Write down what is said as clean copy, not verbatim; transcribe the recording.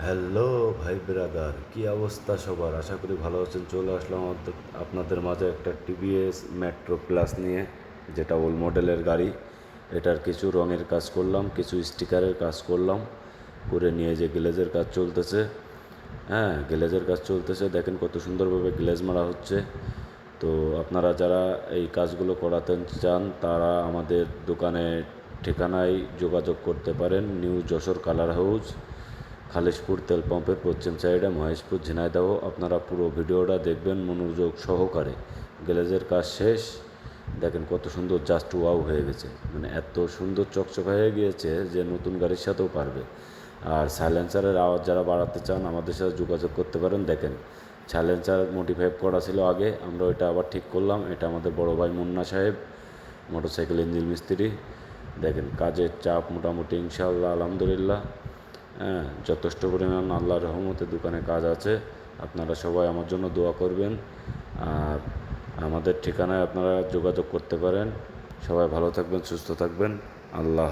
Hello ভাই brother, কি অবস্থা সবার? আশা করি ভালো আছেন। চলে আসলাম আপনাদের মাঝে একটা টিভিএস মেট্রো প্লাস নিয়ে, যেটা ওল্ড মডেলের গাড়ি। এটার কিছু রঙের কাজ করলাম, কিছু স্টিকারের কাজ করলাম, করে নিয়ে যে গ্লেজের কাজ চলতেছে। হ্যাঁ, গ্লেজের কাজ চলতেছে, দেখেন কত সুন্দরভাবে গ্লেজ মারা হচ্ছে। তো আপনারা যারা এই কাজগুলো করাতে চান তারা আমাদের দোকানের ঠিকানায় যোগাযোগ করতে পারেন। New Jessore colour house, Khalishpur তেল পাম্পের পশ্চিম সাইডে, মহেশপুর, ঝিনাইদহ। আপনারা পুরো ভিডিওটা দেখবেন মনোযোগ সহকারে। গ্লেজের কাজ শেষ, দেখেন কত সুন্দর, জাস্ট ওয়াও হয়ে গেছে। মানে এত সুন্দর চকচকা হয়ে গিয়েছে যে নতুন গাড়ির সাথেও পারবে। আর সাইলেন্সারের আওয়াজ যারা বাড়াতে চান আমাদের সাথে যোগাযোগ করতে পারেন। দেখেন সাইলেন্সার মডিফাই করা ছিল আগে, আমরা ওইটা আবার ঠিক করলাম। এটা আমাদের বড় ভাই মুন্না সাহেব, মোটরসাইকেল ইঞ্জিন মিস্ত্রি। দেখেন কাজের চাপ মোটামুটি ইনশাআল্লাহ আলহামদুলিল্লাহ, হ্যাঁ, যথেষ্ট পরিমাণ আল্লাহর রহমতে দোকানে কাজ আছে। আপনারা সবাই আমার জন্য দোয়া করবেন, আর আমাদের ঠিকানায় আপনারা যোগাযোগ করতে পারেন। সবাই ভালো থাকবেন, সুস্থ থাকবেন। আল্লাহ।